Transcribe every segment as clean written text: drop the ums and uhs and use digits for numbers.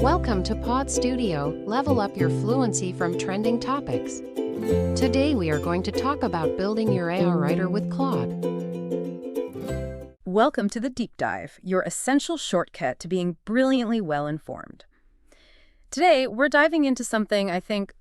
Welcome to Pod Studio, level up your fluency from trending topics. Today we are going to talk about building your AI writer with Claude. Welcome to the Deep Dive, your essential shortcut to being brilliantly well-informed. Today, we're diving into something I think,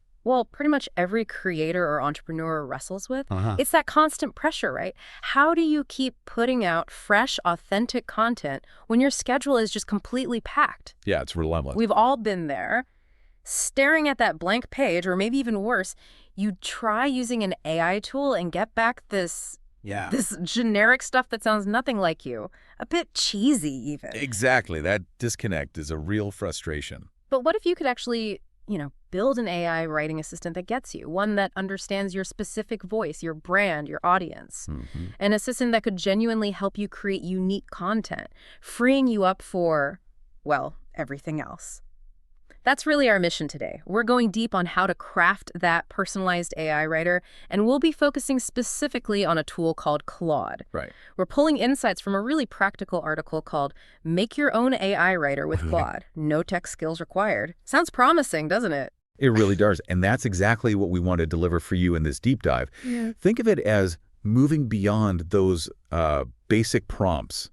pretty much every creator or entrepreneur wrestles with. It's that constant pressure, right? How do you keep putting out fresh, authentic content when your schedule is just completely packed? Yeah, it's relentless. We've all been there, staring at that blank page, or maybe even worse, you try using an AI tool and get back this generic stuff that sounds nothing like you. A bit cheesy, even. Exactly. That disconnect is a real frustration. But what if you could actually, build an AI writing assistant that gets you, one that understands your specific voice, your brand, your audience, an assistant that could genuinely help you create unique content, freeing you up for, everything else. That's really our mission today. We're going deep on how to craft that personalized AI writer, and we'll be focusing specifically on a tool called Claude. Right. We're pulling insights from a really practical article called Make Your Own AI Writer with Claude. No tech skills required. Sounds promising, doesn't it? It really does. And that's exactly what we want to deliver for you in this deep dive. Yeah. Think of it as moving beyond those basic prompts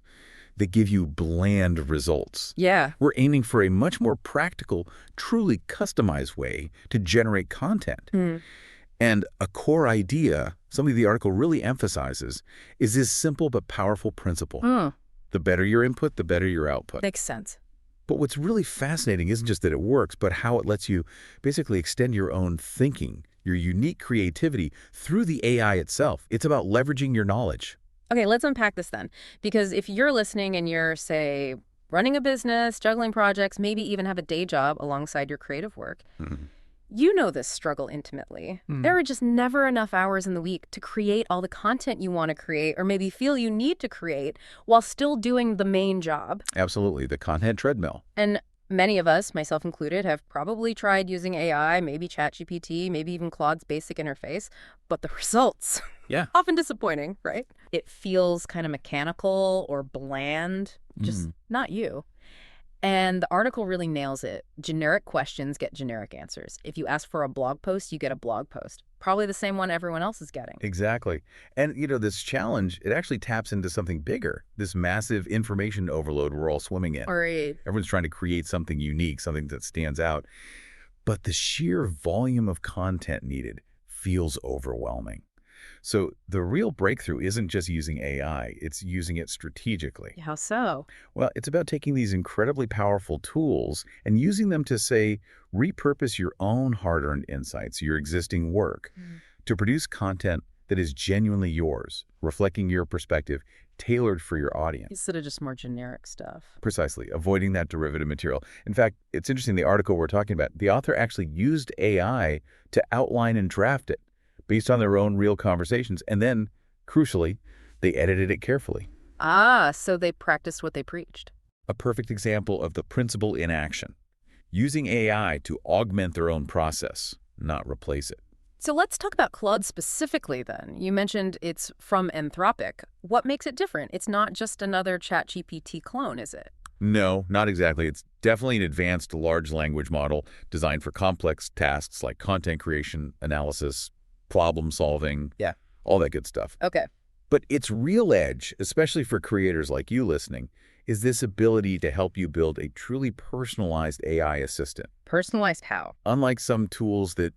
that give you bland results. Yeah. We're aiming for a much more practical, truly customized way to generate content. And a core idea, something the article really emphasizes, is this simple but powerful principle. The better your input, the better your output. Makes sense. But what's really fascinating isn't just that it works, but how it lets you basically extend your own thinking, your unique creativity through the AI itself. It's about leveraging your knowledge. Okay, let's unpack this then. Because if you're listening and you're, say, running a business, juggling projects, maybe even have a day job alongside your creative work, you know this struggle intimately. There are just never enough hours in the week to create all the content you want to create or maybe feel you need to create while still doing the main job. Absolutely, the content treadmill. And many of us, myself included, have probably tried using AI, maybe ChatGPT, maybe even Claude's basic interface, but the results, often disappointing, right? It feels kind of mechanical or bland, just not you. And the article really nails it. Generic questions get generic answers. If you ask for a blog post, you get a blog post. Probably the same one everyone else is getting. Exactly. And, this challenge, it actually taps into something bigger, this massive information overload we're all swimming in. Right. Everyone's trying to create something unique, something that stands out. But the sheer volume of content needed feels overwhelming. So the real breakthrough isn't just using AI, it's using it strategically. How so? Well, it's about taking these incredibly powerful tools and using them to, say, repurpose your own hard-earned insights, your existing work, to produce content that is genuinely yours, reflecting your perspective, tailored for your audience. Instead of just more generic stuff. Precisely, avoiding that derivative material. In fact, it's interesting, the article we're talking about, the author actually used AI to outline and draft it, based on their own real conversations. And then, crucially, they edited it carefully. So they practiced what they preached. A perfect example of the principle in action. Using AI to augment their own process, not replace it. So let's talk about Claude specifically then. You mentioned it's from Anthropic. What makes it different? It's not just another ChatGPT clone, is it? No, not exactly. It's definitely an advanced large language model designed for complex tasks like content creation, analysis, problem solving, all that good stuff. Okay. But its real edge, especially for creators like you listening, is this ability to help you build a truly personalized AI assistant. Personalized how? Unlike some tools that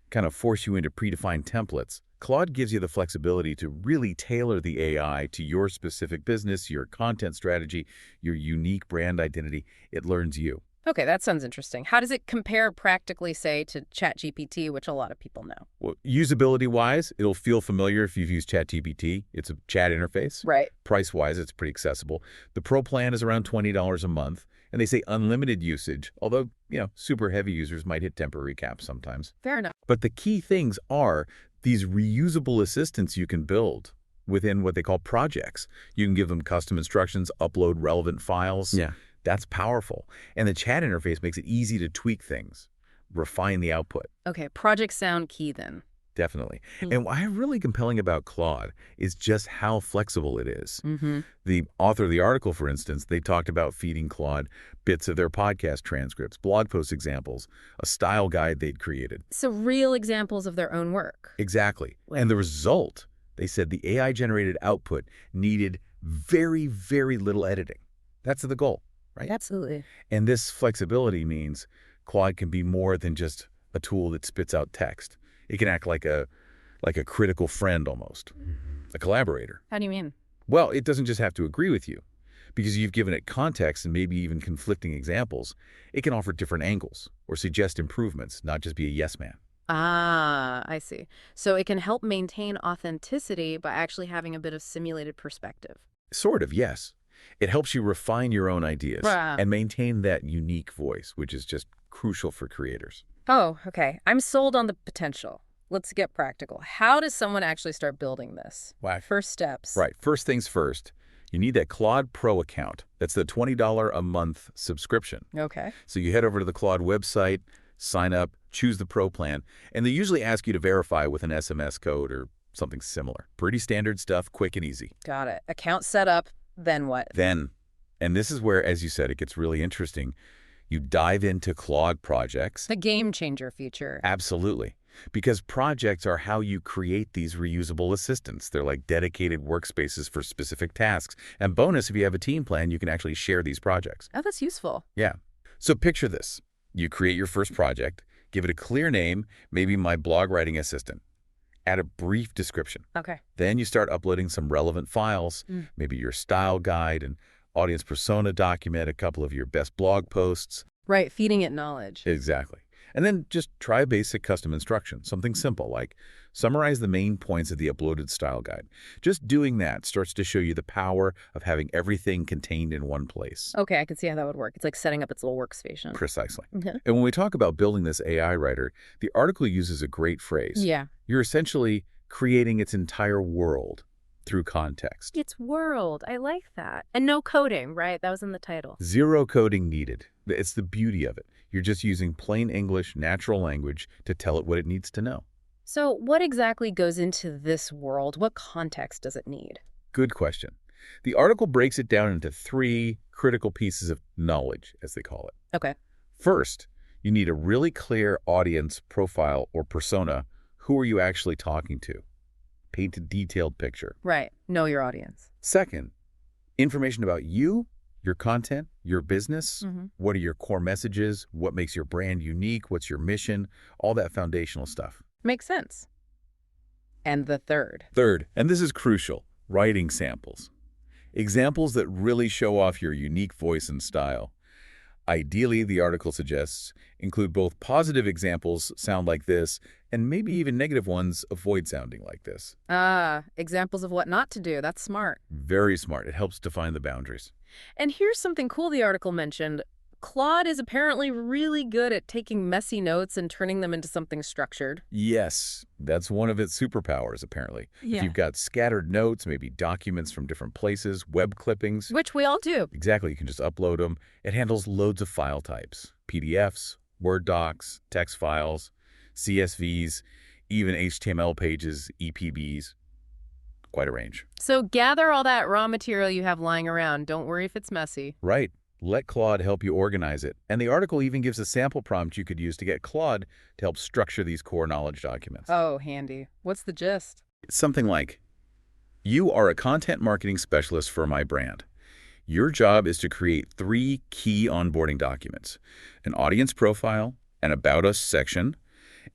kind of force you into predefined templates, Claude gives you the flexibility to really tailor the AI to your specific business, your content strategy, your unique brand identity. It learns you. Okay, that sounds interesting. How does it compare practically, say, to ChatGPT, which a lot of people know? Well, usability-wise, it'll feel familiar if you've used ChatGPT. It's a chat interface. Right. Price-wise, it's pretty accessible. The Pro plan is around $20 a month, and they say unlimited usage, although, super heavy users might hit temporary caps sometimes. Fair enough. But the key things are these reusable assistants you can build within what they call projects. You can give them custom instructions, upload relevant files. That's powerful. And the chat interface makes it easy to tweak things, refine the output. Okay, projects sound key then. Definitely. Hmm. And what I really compelling about Claude is just how flexible it is. The author of the article, for instance, they talked about feeding Claude bits of their podcast transcripts, blog post examples, a style guide they'd created. So real examples of their own work. Exactly. Wow. And the result, they said the AI-generated output needed very, very little editing. That's the goal, right? Absolutely. And this flexibility means Claude can be more than just a tool that spits out text. It can act like a critical friend almost, a collaborator. How do you mean? Well, it doesn't just have to agree with you. Because you've given it context and maybe even conflicting examples, it can offer different angles or suggest improvements, not just be a yes man. Ah, I see. So it can help maintain authenticity by actually having a bit of simulated perspective. Sort of, yes. It helps you refine your own ideas Wow. and maintain that unique voice, which is just crucial for creators. Oh, okay. I'm sold on the potential. Let's get practical. How does someone actually start building this? Wow. First steps. Right. First things first, you need that Claude Pro account. That's the $20 a month subscription. Okay. So you head over to the Claude website, sign up, choose the Pro plan, and they usually ask you to verify with an SMS code or something similar. Pretty standard stuff, quick and easy. Got it. Account set up, then what? Then, and this is where, as you said, it gets really interesting, you dive into Claude projects. The game changer feature. Absolutely. Because projects are how you create these reusable assistants. They're like dedicated workspaces for specific tasks. And bonus, if you have a team plan, you can actually share these projects. Oh, that's useful. Yeah. So picture this. You create your first project, give it a clear name, maybe my blog writing assistant. Add a brief description. Okay. Then you start uploading some relevant files, maybe your style guide and audience persona document, a couple of your best blog posts. Right, feeding it knowledge. Exactly. And then just try basic custom instruction, something simple like summarize the main points of the uploaded style guide. Just doing that starts to show you the power of having everything contained in one place. Okay, I can see how that would work. It's like setting up its little workstation. Precisely. Okay. And when we talk about building this AI writer, the article uses a great phrase. Yeah. You're essentially creating its entire world through context. It's world. I like that. And no coding, right? That was in the title. Zero coding needed. It's the beauty of it. You're just using plain English, natural language to tell it what it needs to know. So what exactly goes into this world? What context does it need? Good question. The article breaks it down into 3 critical pieces of knowledge, as they call it. Okay. First, you need a really clear audience profile or persona. Who are you actually talking to? Paint a detailed picture. Right. Know your audience. Second, information about you, your content, your business. What are your core messages? What makes your brand unique? What's your mission? All that foundational stuff. Makes sense. And the third. Third, and this is crucial, writing samples. Examples that really show off your unique voice and style. Ideally, the article suggests, include both positive examples sound like this, and maybe even negative ones avoid sounding like this. Ah, examples of what not to do. That's smart. Very smart. It helps define the boundaries. And here's something cool the article mentioned. Claude is apparently really good at taking messy notes and turning them into something structured. Yes, that's one of its superpowers, apparently. Yeah. If you've got scattered notes, maybe documents from different places, web clippings. Which we all do. Exactly, you can just upload them. It handles loads of file types, PDFs, Word docs, text files, CSVs, even HTML pages, EPBs. Quite a range. So gather all that raw material you have lying around. Don't worry if it's messy. Right. Let Claude help you organize it. And the article even gives a sample prompt you could use to get Claude to help structure these core knowledge documents. Oh, handy. What's the gist? It's something like, you are a content marketing specialist for my brand. Your job is to create 3 key onboarding documents: an audience profile, an About Us section,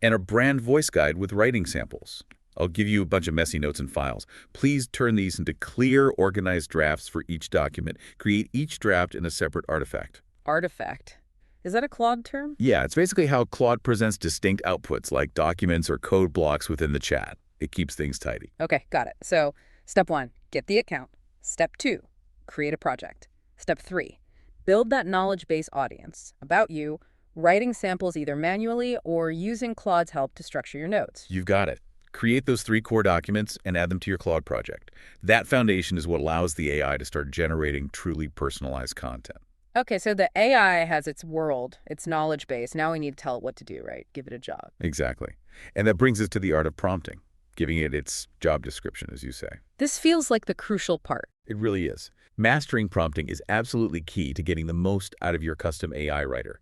and a brand voice guide with writing samples. I'll give you a bunch of messy notes and files. Please turn these into clear, organized drafts for each document. Create each draft in a separate artifact. Artifact. Is that a Claude term? Yeah, it's basically how Claude presents distinct outputs like documents or code blocks within the chat. It keeps things tidy. Okay, got it. So, step 1, get the account. Step 2, create a project. Step 3, build that knowledge base audience about you, writing samples either manually or using Claude's help to structure your notes. You've got it. Create those 3 core documents and add them to your Claude project. That foundation is what allows the AI to start generating truly personalized content. Okay, so the AI has its world, its knowledge base. Now we need to tell it what to do, right? Give it a job. Exactly. And that brings us to the art of prompting, giving it its job description, as you say. This feels like the crucial part. It really is. Mastering prompting is absolutely key to getting the most out of your custom AI writer.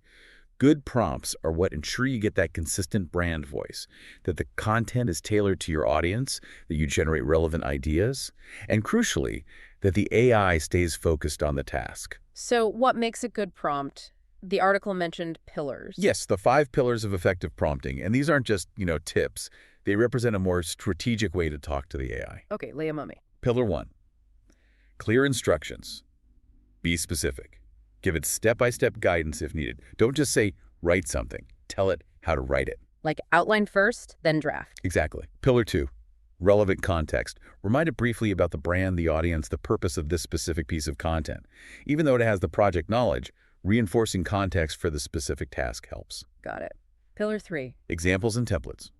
Good prompts are what ensure you get that consistent brand voice, that the content is tailored to your audience, that you generate relevant ideas, and crucially, that the AI stays focused on the task. So what makes a good prompt? The article mentioned pillars. Yes, the 5 pillars of effective prompting, and these aren't just, tips. They represent a more strategic way to talk to the AI. Okay, lay 'em on me. Pillar 1, clear instructions. Be specific. Give it step-by-step guidance if needed. Don't just say, write something. Tell it how to write it. Like outline first, then draft. Exactly. Pillar 2, relevant context. Remind it briefly about the brand, the audience, the purpose of this specific piece of content. Even though it has the project knowledge, reinforcing context for the specific task helps. Got it. Pillar 3. Examples and templates.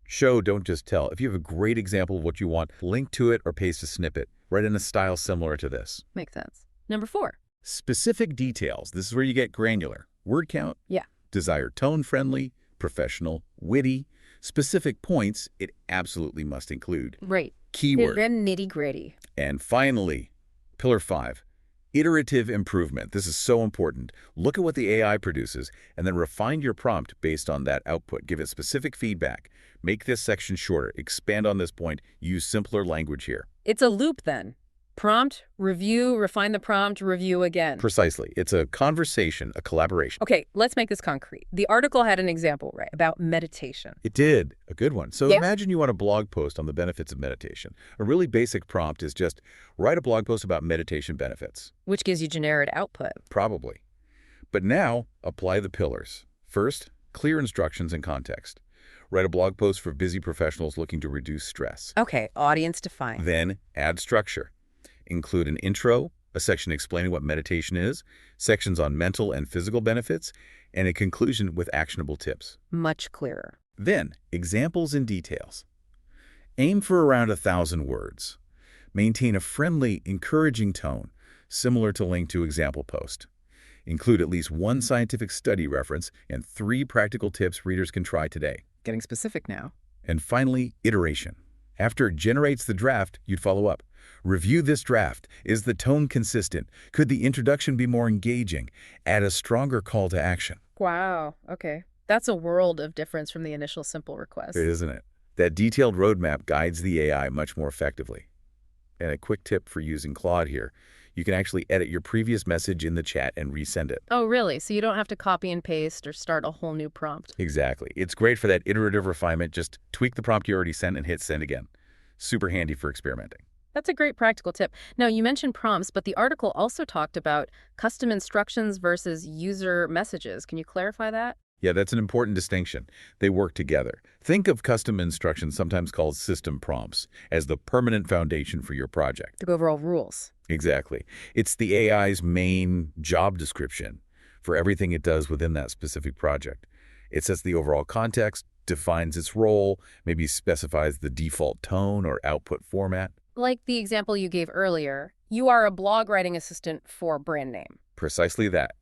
Show, don't just tell. If you have a great example of what you want, link to it or paste a snippet. Write in a style similar to this. Makes sense. Number 4. Specific details. This is where you get granular. Word count. Yeah. Desired tone friendly, professional, witty. Specific points it absolutely must include. Right. Keyword. Then nitty-gritty. And finally, pillar 5, iterative improvement. This is so important. Look at what the AI produces and then refine your prompt based on that output. Give it specific feedback. Make this section shorter. Expand on this point. Use simpler language here. It's a loop then. Prompt, review, refine the prompt, review again. Precisely. It's a conversation, a collaboration. Okay, let's make this concrete. The article had an example, right, about meditation. It did. A good one. So Yeah. imagine you want a blog post on the benefits of meditation. A really basic prompt is just write a blog post about meditation benefits. Which gives you generic output. Probably. But now, apply the pillars. First, clear instructions and context. Write a blog post for busy professionals looking to reduce stress. Okay, audience defined. Then, add structure. Include an intro, a section explaining what meditation is, sections on mental and physical benefits, and a conclusion with actionable tips. Much clearer. Then, examples and details. Aim for around 1,000 words. Maintain a friendly, encouraging tone, similar to link to example post. Include at least 1 scientific study reference and 3 practical tips readers can try today. Getting specific now. And finally, iteration. After it generates the draft, you'd follow up. Review this draft. Is the tone consistent? Could the introduction be more engaging? Add a stronger call to action. Wow, okay. That's a world of difference from the initial simple request. Isn't it? That detailed roadmap guides the AI much more effectively. And a quick tip for using Claude here. You can actually edit your previous message in the chat and resend it. Oh, really? So you don't have to copy and paste or start a whole new prompt? Exactly. It's great for that iterative refinement. Just tweak the prompt you already sent and hit send again. Super handy for experimenting. That's a great practical tip. Now, you mentioned prompts, but the article also talked about custom instructions versus user messages. Can you clarify that? Yeah, that's an important distinction. They work together. Think of custom instructions, sometimes called system prompts, as the permanent foundation for your project. The overall rules. Exactly. It's the AI's main job description for everything it does within that specific project. It sets the overall context, defines its role, maybe specifies the default tone or output format. Like the example you gave earlier, you are a blog writing assistant for brand name. Precisely that.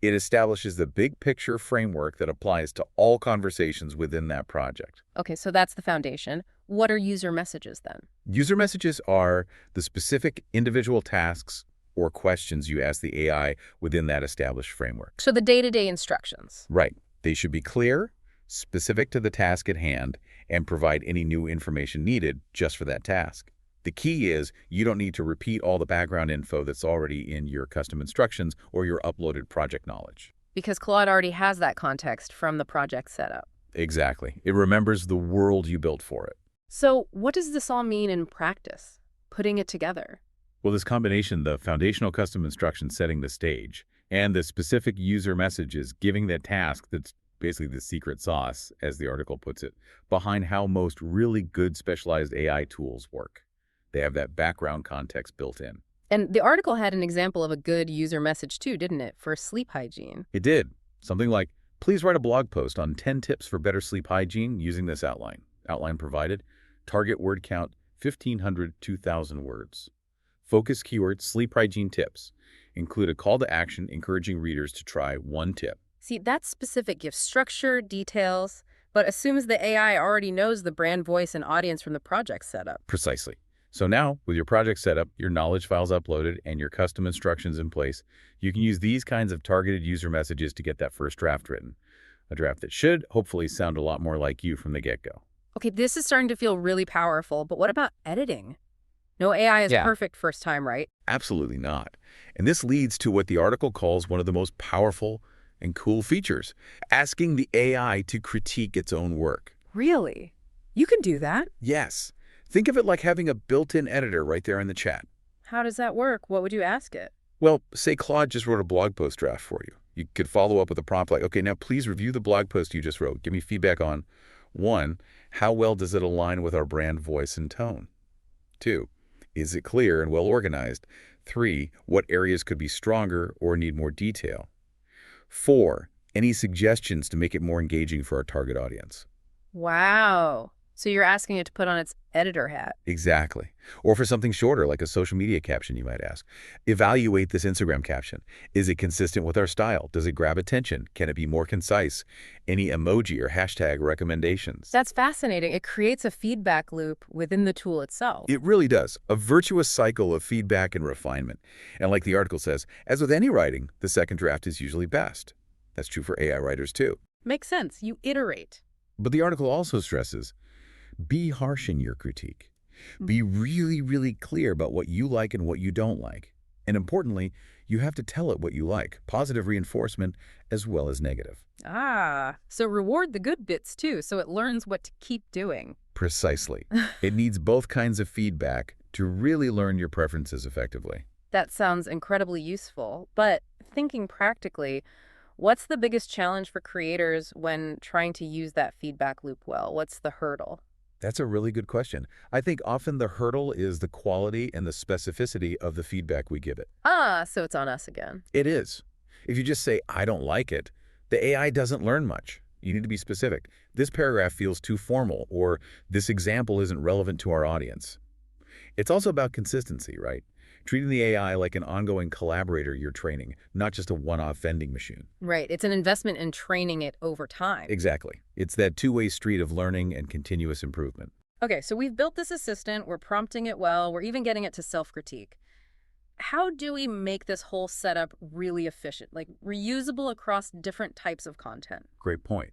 It establishes the big picture framework that applies to all conversations within that project. Okay, so that's the foundation. What are user messages then? User messages are the specific individual tasks or questions you ask the AI within that established framework. So the day-to-day instructions. Right. They should be clear, specific to the task at hand, and provide any new information needed just for that task. The key is you don't need to repeat all the background info that's already in your custom instructions or your uploaded project knowledge. Because Claude already has that context from the project setup. Exactly. It remembers the world you built for it. So what does this all mean in practice, putting it together? Well, this combination, the foundational custom instructions setting the stage, and the specific user messages giving the task that's basically the secret sauce, as the article puts it, behind how most really good specialized AI tools work. They have that background context built in. And the article had an example of a good user message too, didn't it, for sleep hygiene? It did. Something like, please write a blog post on 10 tips for better sleep hygiene using this outline. Outline provided. Target word count, 1,500, 2,000 words. Focus keyword, sleep hygiene tips. Include a call to action encouraging readers to try one tip. See, that specific gives structure, details, but assumes the AI already knows the brand voice and audience from the project setup. Precisely. So now, with your project set up, your knowledge files uploaded, and your custom instructions in place, you can use these kinds of targeted user messages to get that first draft written. A draft that should, hopefully, sound a lot more like you from the get-go. Okay, this is starting to feel really powerful, but what about editing? No AI is perfect first time, right? Absolutely not. And this leads to what the article calls one of the most powerful and cool features, asking the AI to critique its own work. Really? You can do that? Yes. Think of it like having a built-in editor right there in the chat. How does that work? What would you ask it? Well, say Claude just wrote a blog post draft for you. You could follow up with a prompt like, okay, now please review the blog post you just wrote. Give me feedback on 1, how well does it align with our brand voice and tone? 2, is it clear and well organized? 3, what areas could be stronger or need more detail? 4, any suggestions to make it more engaging for our target audience? Wow. So you're asking it to put on its editor hat. Exactly. Or for something shorter, like a social media caption, you might ask. Evaluate this Instagram caption. Is it consistent with our style? Does it grab attention? Can it be more concise? Any emoji or hashtag recommendations? That's fascinating. It creates a feedback loop within the tool itself. It really does. A virtuous cycle of feedback and refinement. And like the article says, as with any writing, the second draft is usually best. That's true for AI writers too. Makes sense. You iterate. But the article also stresses, be harsh in your critique. Be really, really clear about what you like and what you don't like. And importantly, you have to tell it what you like, positive reinforcement as well as negative. Ah, so reward the good bits too, so it learns what to keep doing. Precisely. It needs both kinds of feedback to really learn your preferences effectively. That sounds incredibly useful, but thinking practically, what's the biggest challenge for creators when trying to use that feedback loop well? What's the hurdle? That's a really good question. I think often the hurdle is the quality and the specificity of the feedback we give it. Ah, so it's on us again. It is. If you just say, I don't like it, the AI doesn't learn much. You need to be specific. This paragraph feels too formal, or this example isn't relevant to our audience. It's also about consistency, right? Treating the AI like an ongoing collaborator you're training, not just a one-off vending machine. Right. It's an investment in training it over time. Exactly. It's that two-way street of learning and continuous improvement. Okay, so we've built this assistant, we're prompting it well, we're even getting it to self-critique. How do we make this whole setup really efficient, like reusable across different types of content? Great point.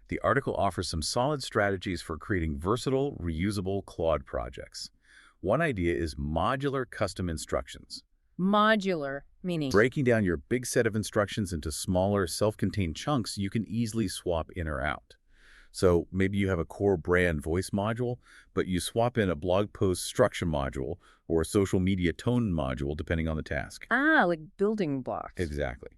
The article offers some solid strategies for creating versatile, reusable Claude projects. One idea is modular custom instructions. Modular, meaning? Breaking down your big set of instructions into smaller, self-contained chunks you can easily swap in or out. So maybe you have a core brand voice module, but you swap in a blog post structure module or a social media tone module depending on the task. Ah, like building blocks. Exactly.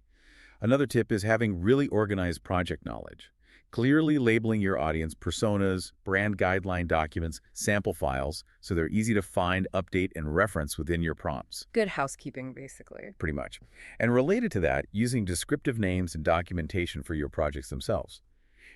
Another tip is having really organized project knowledge. Clearly labeling your audience personas, brand guideline documents, sample files, so they're easy to find, update, and reference within your prompts. Good housekeeping, basically. Pretty much. And related to that, using descriptive names and documentation for your projects themselves.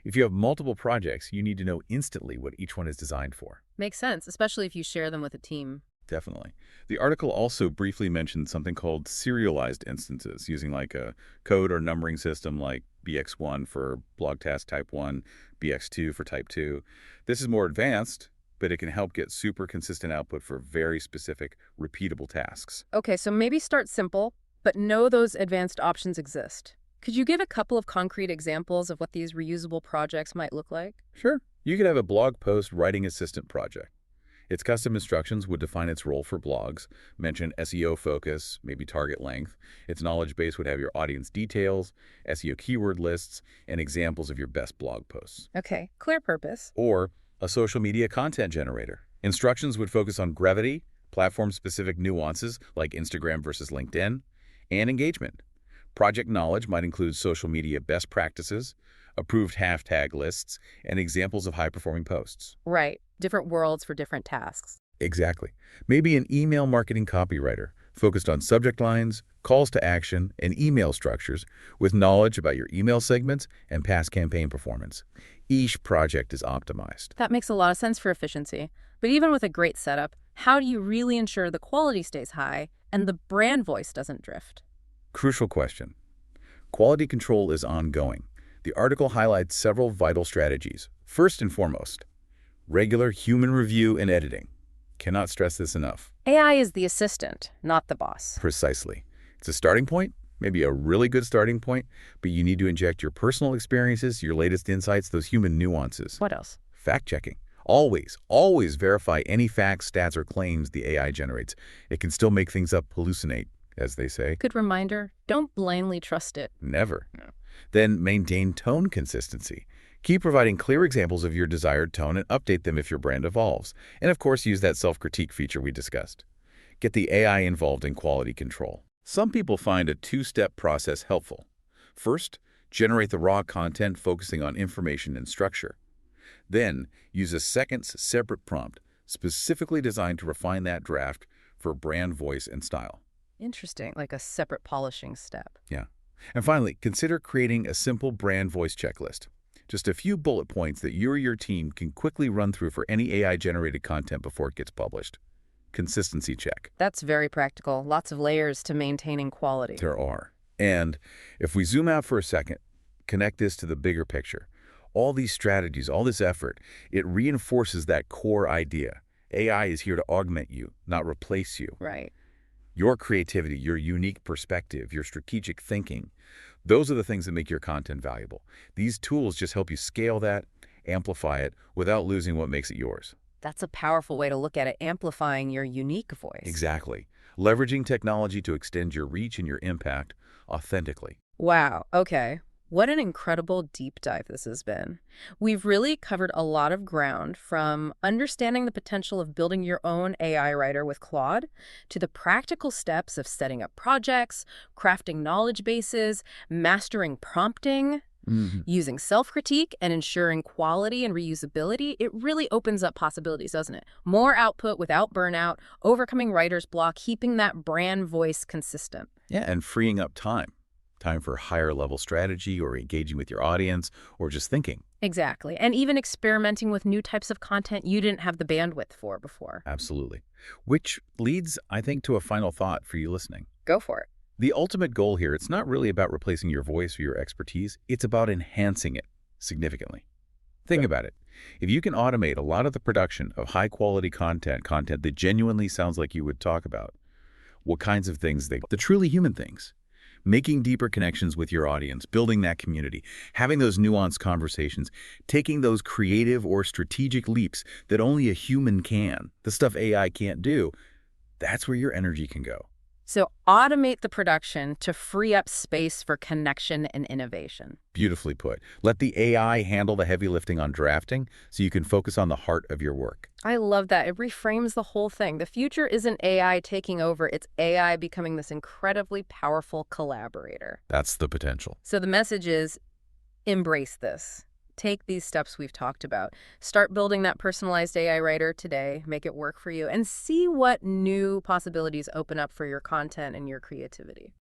If you have multiple projects, you need to know instantly what each one is designed for. Makes sense, especially if you share them with a team. Definitely. The article also briefly mentioned something called serialized instances, using like a code or numbering system like BX1 for blog task type 1, BX2 for type 2. This is more advanced, but it can help get super consistent output for very specific, repeatable tasks. Okay, so maybe start simple, but know those advanced options exist. Could you give a couple of concrete examples of what these reusable projects might look like? Sure. You could have a blog post writing assistant project. Its custom instructions would define its role for blogs, mention SEO focus, maybe target length. Its knowledge base would have your audience details, SEO keyword lists, and examples of your best blog posts. Okay, clear purpose. Or a social media content generator. Instructions would focus on brevity, platform-specific nuances like Instagram versus LinkedIn, and engagement. Project knowledge might include social media best practices, approved hashtag lists, and examples of high-performing posts. Right. Different worlds for different tasks. Exactly. Maybe an email marketing copywriter focused on subject lines, calls to action, and email structures with knowledge about your email segments and past campaign performance. Each project is optimized. That makes a lot of sense for efficiency. But even with a great setup, how do you really ensure the quality stays high and the brand voice doesn't drift? Crucial question. Quality control is ongoing. The article highlights several vital strategies. First and foremost, regular human review and editing. Cannot stress this enough. AI is the assistant, not the boss. Precisely. It's a starting point, maybe a really good starting point, but you need to inject your personal experiences, your latest insights, those human nuances. What else? Fact-checking. Always verify any facts, stats, or claims the AI generates. It can still make things up, hallucinate, as they say. Good reminder, don't blindly trust it. Never. No. Then maintain tone consistency. Keep providing clear examples of your desired tone and update them if your brand evolves. And of course, use that self-critique feature we discussed. Get the AI involved in quality control. Some people find a two-step process helpful. First, generate the raw content focusing on information and structure. Then, use a second separate prompt specifically designed to refine that draft for brand voice and style. Interesting, like a separate polishing step. Yeah. And finally, consider creating a simple brand voice checklist. Just a few bullet points that you or your team can quickly run through for any AI-generated content before it gets published. Consistency check. That's very practical. Lots of layers to maintaining quality. There are. And if we zoom out for a second, connect this to the bigger picture. All these strategies, all this effort, it reinforces that core idea. AI is here to augment you, not replace you. Right. Your creativity, your unique perspective, your strategic thinking, those are the things that make your content valuable. These tools just help you scale that, amplify it, without losing what makes it yours. That's a powerful way to look at it, amplifying your unique voice. Exactly. Leveraging technology to extend your reach and your impact authentically. Wow. Okay. What an incredible deep dive this has been. We've really covered a lot of ground, from understanding the potential of building your own AI writer with Claude to the practical steps of setting up projects, crafting knowledge bases, mastering prompting, using self-critique, and ensuring quality and reusability. It really opens up possibilities, doesn't it? More output without burnout, overcoming writer's block, keeping that brand voice consistent. Yeah, and freeing up time. Time for higher level strategy or engaging with your audience or just thinking. Exactly. And even experimenting with new types of content you didn't have the bandwidth for before. Absolutely. Which leads, I think, to a final thought for you listening. Go for it. The ultimate goal here, it's not really about replacing your voice or your expertise. It's about enhancing it significantly. Think about it. If you can automate a lot of the production of high quality content that genuinely sounds like you would talk about, what kinds of things the truly human things. Making deeper connections with your audience, building that community, having those nuanced conversations, taking those creative or strategic leaps that only a human can, the stuff AI can't do, that's where your energy can go. So automate the production to free up space for connection and innovation. Beautifully put. Let the AI handle the heavy lifting on drafting so you can focus on the heart of your work. I love that. It reframes the whole thing. The future isn't AI taking over. It's AI becoming this incredibly powerful collaborator. That's the potential. So the message is, embrace this. Take these steps we've talked about. Start building that personalized AI writer today. Make it work for you and see what new possibilities open up for your content and your creativity.